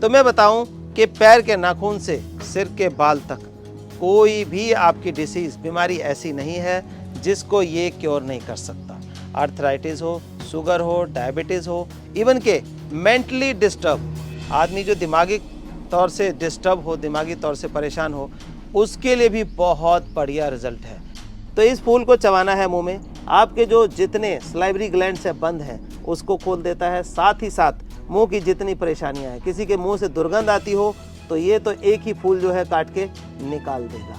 तो मैं बताऊं कि पैर के नाखून से सिर के बाल तक कोई भी आपकी डिसीज़ बीमारी ऐसी नहीं है जिसको ये क्योर नहीं कर सकता। आर्थराइटिस हो, शुगर हो, डायबिटीज़ हो, इवन के मेंटली डिस्टर्ब आदमी जो दिमागी तौर से डिस्टर्ब हो, दिमागी तौर से परेशान हो, उसके लिए भी बहुत बढ़िया रिजल्ट है। तो इस फूल को चबाना है मुंह में, आपके जो जितने सलाइवरी ग्लैंड्स से बंद हैं उसको खोल देता है। साथ ही साथ मुंह की जितनी परेशानियां हैं, किसी के मुंह से दुर्गंध आती हो तो ये तो एक ही फूल जो है काट के निकाल देगा।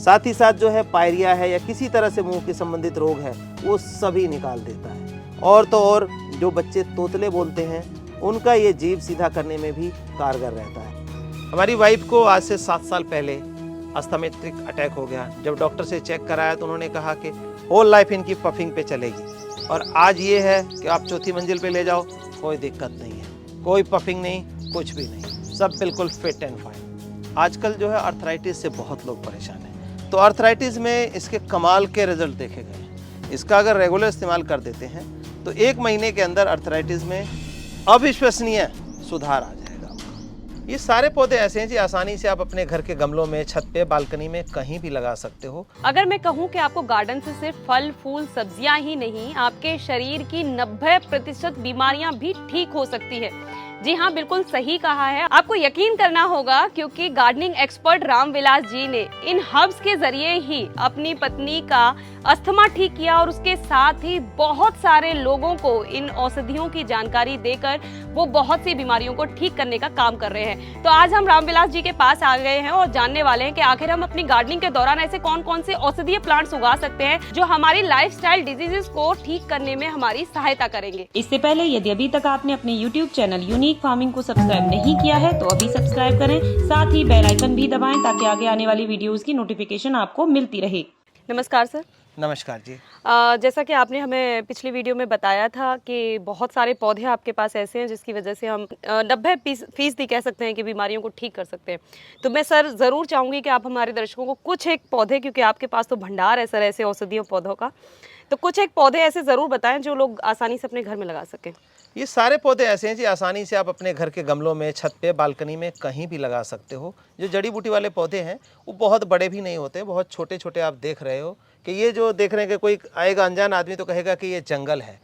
साथ ही साथ जो है पायरिया है या किसी तरह से मुंह के संबंधित रोग है वो सभी निकाल देता है। और तो और जो बच्चे तोतले बोलते हैं उनका ये जीभ सीधा करने में भी कारगर रहता है। हमारी वाइफ को आज से 7 साल पहले अस्थमेटिक अटैक हो गया। जब डॉक्टर से चेक कराया तो उन्होंने कहा कि होल लाइफ इनकी पफिंग पे चलेगी, और आज ये है कि आप चौथी मंजिल पे ले जाओ, कोई दिक्कत नहीं है, कोई पफिंग नहीं, कुछ भी नहीं, सब बिल्कुल फिट एंड फाइन। आजकल जो है आर्थराइटिस से बहुत लोग परेशान हैं, तो आर्थराइटिस में इसके कमाल के रिजल्ट देखे गए हैं। इसका अगर रेगुलर इस्तेमाल कर देते हैं तो 1 महीने के अंदर आर्थराइटिस में अविश्वसनीय सुधार आ जाएगा आपका। ये सारे पौधे ऐसे हैं जी आसानी से आप अपने घर के गमलों में, छत पे, बालकनी में कहीं भी लगा सकते हो। अगर मैं कहूँ कि आपको गार्डन से सिर्फ फल, फूल, सब्जियां ही नहीं, आपके शरीर की 90% बीमारियां भी ठीक हो सकती है। जी हाँ, बिल्कुल सही कहा है। आपको यकीन करना होगा क्योंकि गार्डनिंग एक्सपर्ट रामविलास जी ने इन हर्ब्स के जरिए ही अपनी पत्नी का अस्थमा ठीक किया, और उसके साथ ही बहुत सारे लोगों को इन औषधियों की जानकारी देकर वो बहुत सी बीमारियों को ठीक करने का काम कर रहे हैं। तो आज हम रामविलास जी के पास आ गए हैं और जानने वाले हैं कि आखिर हम अपनी गार्डनिंग के दौरान ऐसे कौन कौन से औषधीय प्लांट्स उगा सकते हैं जो हमारी लाइफस्टाइल डिजीजेस को ठीक करने में हमारी सहायता करेंगे। इससे पहले यदि अभी तक आपने अपने YouTube चैनल यूनिक फार्मिंग को सब्सक्राइब नहीं किया है तो अभी सब्सक्राइब करें, साथ ही बेल आइकन भी दबाएं ताकि आगे आने वाली वीडियोस की नोटिफिकेशन आपको मिलती रहे। नमस्कार सर। नमस्कार जी। जैसा कि आपने हमें पिछली वीडियो में बताया था कि बहुत सारे पौधे आपके पास ऐसे हैं जिसकी वजह से हम 90% कह सकते हैं कि बीमारियों को ठीक कर सकते हैं। तो मैं सर ज़रूर चाहूँगी कि आप हमारे दर्शकों को कुछ एक पौधे, क्योंकि आपके पास तो भंडार है सर ऐसे औषधीय पौधों का, तो कुछ एक पौधे ऐसे ज़रूर बताएं जो लोग आसानी से अपने घर में लगा सकें। ये सारे पौधे ऐसे हैं जी आसानी से आप अपने घर के गमलों में, छत पे, बालकनी में कहीं भी लगा सकते हो। जो जड़ी बूटी वाले पौधे हैं वो बहुत बड़े भी नहीं होते, बहुत छोटे छोटे आप देख रहे हो कि ये जो देख रहे हैं कि कोई आएगा अनजान आदमी तो कहेगा कि ये जंगल है,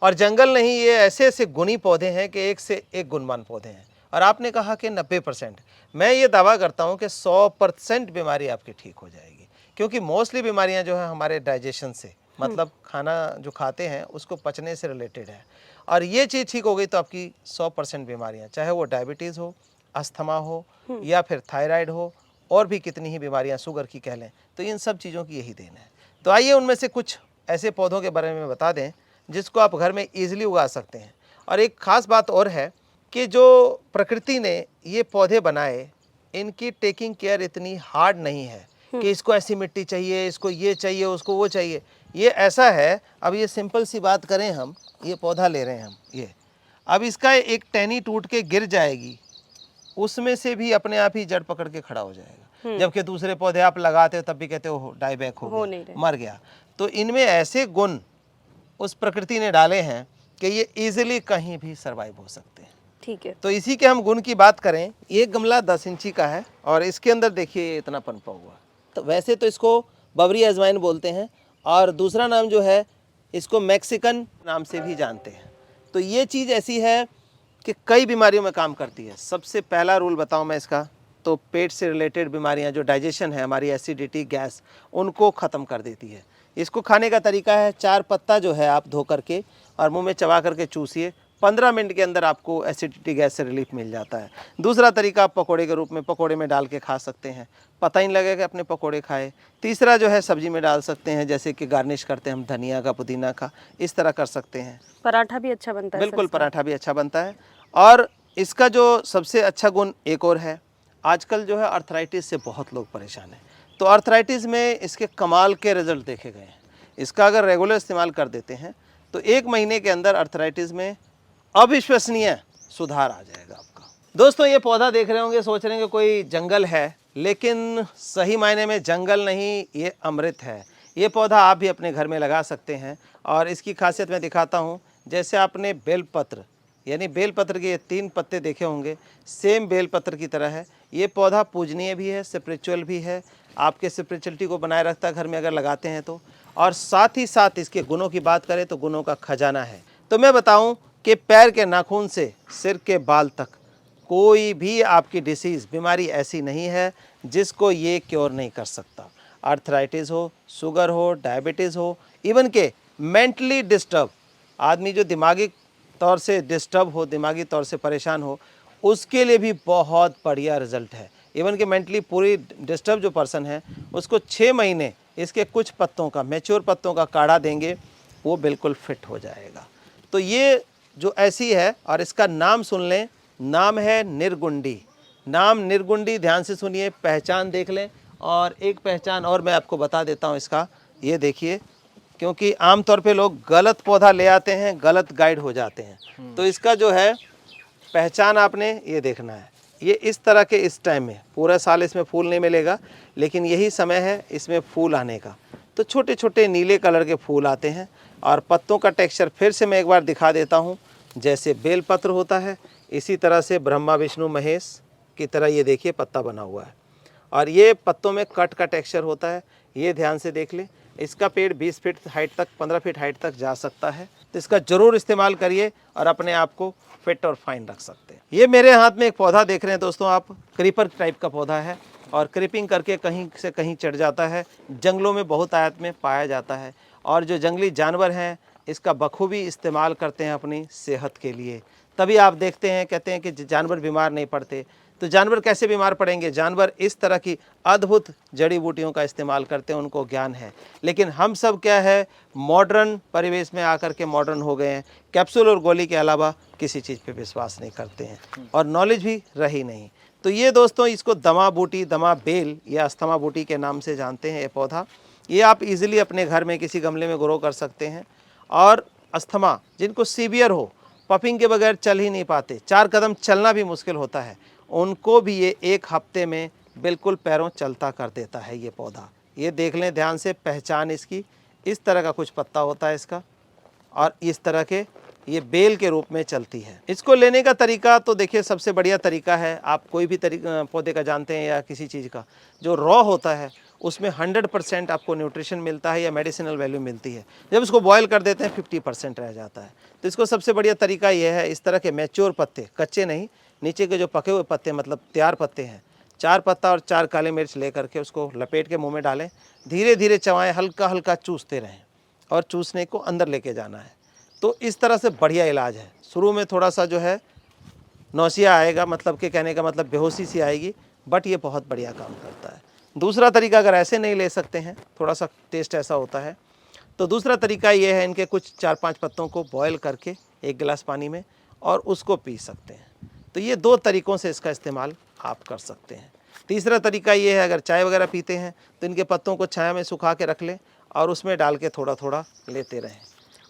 और जंगल नहीं, ये ऐसे ऐसे गुणी पौधे हैं कि एक से एक गुणवान पौधे हैं। और आपने कहा कि 90%, मैं ये दावा करता हूँ कि 100% बीमारी आपकी ठीक हो जाएगी, क्योंकि मोस्टली बीमारियाँ जो है हमारे डाइजेशन से, मतलब खाना जो खाते हैं उसको पचने से रिलेटेड है। और ये चीज़ ठीक हो गई तो आपकी 100% बीमारियां, चाहे वो डायबिटीज़ हो, अस्थमा हो, या फिर थायराइड हो, और भी कितनी ही बीमारियां, शुगर की कह लें, तो इन सब चीज़ों की यही देन है। तो आइए उनमें से कुछ ऐसे पौधों के बारे में बता दें जिसको आप घर में ईजिली उगा सकते हैं। और एक ख़ास बात और है कि जो प्रकृति ने ये पौधे बनाए, इनकी टेकिंग केयर इतनी हार्ड नहीं है कि इसको ऐसी मिट्टी चाहिए, इसको ये चाहिए, उसको वो चाहिए। ये ऐसा है, अब ये सिंपल सी बात करें, हम ये पौधा ले रहे हैं हम, ये अब इसका एक टहनी टूट के गिर जाएगी, उसमें से भी अपने आप ही जड़ पकड़ के खड़ा हो जाएगा। जबकि दूसरे पौधे आप लगाते हो तब भी कहते हो डाई बैक हो गया, मर गया। तो इनमें ऐसे गुण उस प्रकृति ने डाले हैं कि ये इजीली कहीं भी सर्वाइव हो सकते हैं। ठीक है। तो इसी के हम गुण की बात करें, ये गमला 10 इंची का है और इसके अंदर देखिए इतना पनपा हुआ। तो वैसे तो इसको बबरी अजवाइन बोलते हैं, और दूसरा नाम जो है इसको मैक्सिकन नाम से भी जानते हैं। तो ये चीज़ ऐसी है कि कई बीमारियों में काम करती है। सबसे पहला रूल बताऊं मैं इसका, तो पेट से रिलेटेड बीमारियां, जो डाइजेशन है हमारी, एसिडिटी, गैस, उनको ख़त्म कर देती है। इसको खाने का तरीका है, 4 पत्ता जो है आप धो करके और मुंह में चबा करके चूसिए, 15 मिनट के अंदर आपको एसिडिटी, गैस से रिलीफ मिल जाता है। दूसरा तरीका, आप पकोड़े के रूप में पकोड़े में डाल के खा सकते हैं, पता ही नहीं लगेगा अपने पकोड़े खाए। तीसरा जो है सब्जी में डाल सकते हैं, जैसे कि गार्निश करते हैं हम धनिया का, पुदीना का, इस तरह कर सकते हैं। पराठा भी अच्छा बनता है। बिल्कुल, पराठा भी अच्छा बनता है। और इसका जो सबसे अच्छा गुण एक और है, आजकल जो है आर्थराइटिस से बहुत लोग परेशान हैं, तो आर्थराइटिस में इसके कमाल के रिजल्ट देखे गए हैं। इसका अगर रेगुलर इस्तेमाल कर देते हैं तो 1 महीने के अंदर आर्थराइटिस में अविश्वसनीय सुधार आ जाएगा आपका। दोस्तों, ये पौधा देख रहे होंगे, सोच रहे हैं कि कोई जंगल है, लेकिन सही मायने में जंगल नहीं, ये अमृत है। ये पौधा आप भी अपने घर में लगा सकते हैं, और इसकी खासियत मैं दिखाता हूँ। जैसे आपने बेलपत्र यानी बेलपत्र के ये 3 पत्ते देखे होंगे, सेम बेलपत्र की तरह है। ये पौधा पूजनीय भी है, स्पिरिचुअल भी है, आपके स्पिरिचुअलिटी को बनाए रखता है घर में अगर लगाते हैं तो। और साथ ही साथ इसके गुणों की बात करें तो गुणों का खजाना है। तो मैं बताऊं कि पैर के नाखून से सिर के बाल तक कोई भी आपकी डिसीज़, बीमारी ऐसी नहीं है जिसको ये क्योर नहीं कर सकता। आर्थराइटिस हो, शुगर हो, डायबिटीज़ हो, इवन के मेंटली डिस्टर्ब आदमी जो दिमागी तौर से डिस्टर्ब हो, दिमागी तौर से परेशान हो, उसके लिए भी बहुत बढ़िया रिजल्ट है। इवन कि मेंटली पूरी डिस्टर्ब जो पर्सन है उसको 6 महीने इसके कुछ पत्तों का, मैच्योर पत्तों का काढ़ा देंगे, वो बिल्कुल फिट हो जाएगा। तो ये जो ऐसी है, और इसका नाम सुन लें, नाम है निर्गुंडी। नाम निर्गुंडी, ध्यान से सुनिए, पहचान देख लें। और एक पहचान और मैं आपको बता देता हूँ इसका, ये देखिए, क्योंकि आमतौर पे लोग गलत पौधा ले आते हैं, गलत गाइड हो जाते हैं। तो इसका जो है पहचान आपने ये देखना है। ये इस तरह के इस टाइम में, पूरा साल इसमें फूल नहीं मिलेगा, लेकिन यही समय है इसमें फूल आने का। तो छोटे छोटे नीले कलर के फूल आते हैं और पत्तों का टेक्सचर फिर से मैं एक बार दिखा देता हूँ। जैसे बेलपत्र होता है, इसी तरह से ब्रह्मा विष्णु महेश की तरह ये देखिए पत्ता बना हुआ है। और ये पत्तों में कट का टेक्सचर होता है, ये ध्यान से देख लें। इसका पेड़ 20 फीट हाइट तक, 15 फीट हाइट तक जा सकता है। तो इसका ज़रूर इस्तेमाल करिए और अपने आप को फिट और फाइन रख सकते हैं। ये मेरे हाथ में एक पौधा देख रहे हैं दोस्तों आप, क्रीपर टाइप का पौधा है और क्रीपिंग करके कहीं से कहीं चढ़ जाता है। जंगलों में बहुत आयत में पाया जाता है और जो जंगली जानवर हैं इसका बखूबी इस्तेमाल करते हैं अपनी सेहत के लिए। तभी आप देखते हैं, कहते हैं कि जानवर बीमार नहीं पड़ते। तो जानवर कैसे बीमार पड़ेंगे? जानवर इस तरह की अद्भुत जड़ी बूटियों का इस्तेमाल करते हैं, उनको ज्ञान है। लेकिन हम सब क्या है, मॉडर्न परिवेश में आकर के मॉडर्न हो गए हैं, कैप्सूल और गोली के अलावा किसी चीज़ पे विश्वास नहीं करते हैं और नॉलेज भी रही नहीं। तो ये दोस्तों, इसको दमा बूटी, दमा बेल या अस्थमा बूटी के नाम से जानते हैं ये पौधा। ये आप इजीली अपने घर में किसी गमले में ग्रो कर सकते हैं। और अस्थमा जिनको सीवियर हो, पफिंग के बगैर चल ही नहीं पाते, 4 कदम चलना भी मुश्किल होता है, उनको भी ये 1 हफ्ते में बिल्कुल पैरों चलता कर देता है ये पौधा। ये देख लें ध्यान से, पहचान इसकी, इस तरह का कुछ पत्ता होता है इसका और इस तरह के ये बेल के रूप में चलती है। इसको लेने का तरीका तो देखिए, सबसे बढ़िया तरीका है, आप कोई भी पौधे का जानते हैं या किसी चीज़ का, जो रॉ होता है उसमें 100% आपको न्यूट्रिशन मिलता है या मेडिसिनल वैल्यू मिलती है। जब इसको बॉयल कर देते हैं 50% रह जाता है। तो इसको सबसे बढ़िया तरीका ये है, इस तरह के मैच्योर पत्ते, कच्चे नहीं, नीचे के जो पके हुए पत्ते मतलब तैयार पत्ते हैं, 4 पत्ता और 4 काली मिर्च ले करके उसको लपेट के मुंह में डालें, धीरे धीरे चबाएं, हल्का हल्का चूसते रहें और चूसने को अंदर लेके जाना है। तो इस तरह से बढ़िया इलाज है। शुरू में थोड़ा सा जो है नौसिया आएगा, मतलब कि कहने का मतलब बेहोशी सी आएगी, बट ये बहुत बढ़िया काम करता है। दूसरा तरीका, अगर ऐसे नहीं ले सकते हैं, थोड़ा सा टेस्ट ऐसा होता है, तो दूसरा तरीका ये है, इनके कुछ 4-5 पत्तों को बॉयल करके 1 गिलास पानी में और उसको पी सकते हैं। तो ये 2 तरीक़ों से इसका इस्तेमाल आप कर सकते हैं। तीसरा तरीका ये है, अगर चाय वगैरह पीते हैं तो इनके पत्तों को छाया में सुखा के रख लें और उसमें डाल के थोड़ा थोड़ा लेते रहें,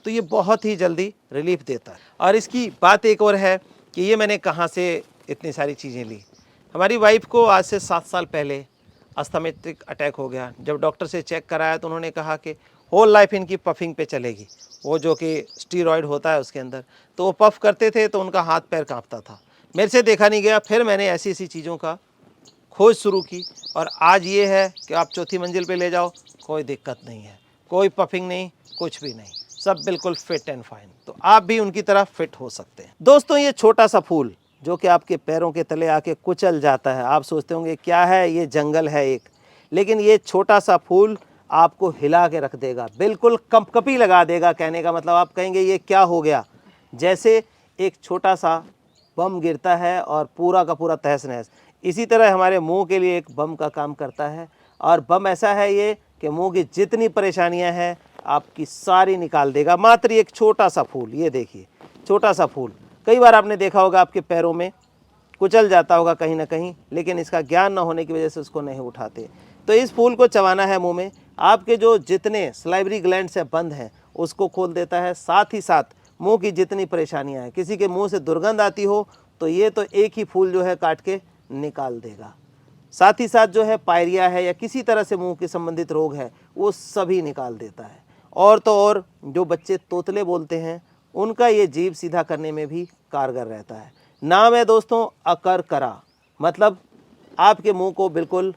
तो ये बहुत ही जल्दी रिलीफ देता है। और इसकी बात एक और है कि ये मैंने कहाँ से इतनी सारी चीज़ें ली। हमारी वाइफ को आज से 7 साल पहले अस्थमेटिक अटैक हो गया। जब डॉक्टर से चेक कराया तो उन्होंने कहा कि होल लाइफ इनकी पफिंग पे चलेगी, वो जो कि स्टीरॉयड होता है उसके अंदर। तो वो पफ करते थे तो उनका हाथ पैर कांपता था। मेरे से देखा नहीं गया, फिर मैंने ऐसी ऐसी चीज़ों का खोज शुरू की और आज ये है कि आप 4थी मंजिल पे ले जाओ, कोई दिक्कत नहीं है, कोई पफिंग नहीं, कुछ भी नहीं, सब बिल्कुल फिट एंड फाइन। तो आप भी उनकी तरह फिट हो सकते हैं। दोस्तों, ये छोटा सा फूल जो कि आपके पैरों के तले आके कुचल जाता है, आप सोचते होंगे क्या है, ये जंगल है एक, लेकिन ये छोटा सा फूल आपको हिला के रख देगा, बिल्कुल कंपकपी लगा देगा। कहने का मतलब आप कहेंगे ये क्या हो गया, जैसे एक छोटा सा बम गिरता है और पूरा का पूरा तहस नहस। इसी तरह हमारे मुंह के लिए एक बम का काम करता है और बम ऐसा है ये कि मुंह की जितनी परेशानियां हैं आपकी सारी निकाल देगा। मात्र एक छोटा सा फूल, ये देखिए छोटा सा फूल, कई बार आपने देखा होगा आपके पैरों में कुचल जाता होगा कहीं ना कहीं, लेकिन इसका ज्ञान न होने की वजह से उसको नहीं उठाते। तो इस फूल को चबाना है मुंह में, आपके जो जितने सलाइवरी ग्लैंड से बंद हैं उसको खोल देता है। साथ ही साथ मुंह की जितनी परेशानियां हैं, किसी के मुंह से दुर्गंध आती हो तो ये तो एक ही फूल जो है काट के निकाल देगा। साथ ही साथ जो है पायरिया है या किसी तरह से मुंह के संबंधित रोग है वो सभी निकाल देता है। और तो और जो बच्चे तोतले बोलते हैं उनका ये जीभ सीधा करने में भी कारगर रहता है। नाम है दोस्तों अकरकरा, मतलब आपके मुंह को बिल्कुल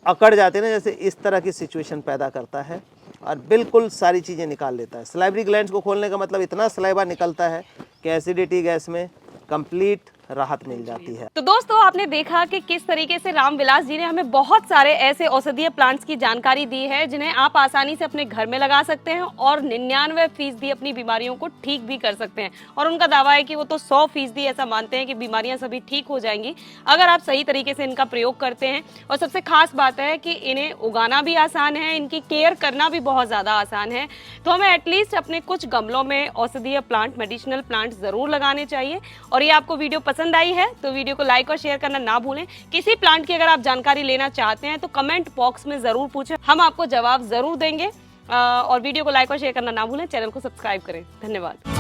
अकड़ जाते हैं ना, जैसे इस तरह की सिचुएशन पैदा करता है और बिल्कुल सारी चीज़ें निकाल लेता है। सलाइवरी ग्लैंड्स को खोलने का मतलब इतना सलाइवा निकलता है कि एसिडिटी गैस में कंप्लीट राहत मिल जाती है। तो दोस्तों आपने देखा कि किस तरीके से रामविलास जी ने हमें बहुत सारे ऐसे औषधीय प्लांट्स की जानकारी दी है जिन्हें आप आसानी से अपने घर में लगा सकते हैं और 99% अपनी बीमारियों को ठीक भी कर सकते हैं। और उनका दावा है कि वो तो 100% ऐसा मानते हैं कि बीमारियां सभी ठीक हो जाएंगी अगर आप सही तरीके से इनका प्रयोग करते हैं। और सबसे खास बात है कि इन्हें उगाना भी आसान है, इनकी केयर करना भी बहुत ज्यादा आसान है। तो हमें एटलीस्ट अपने कुछ गमलों में औषधीय प्लांट, मेडिसिनल प्लांट जरूर लगाने चाहिए। और ये आपको वीडियो पसंद आई है तो वीडियो को लाइक और शेयर करना ना भूलें। किसी प्लांट की अगर आप जानकारी लेना चाहते हैं तो कमेंट बॉक्स में जरूर पूछें, हम आपको जवाब जरूर देंगे। और वीडियो को लाइक और शेयर करना ना भूलें, चैनल को सब्सक्राइब करें। धन्यवाद।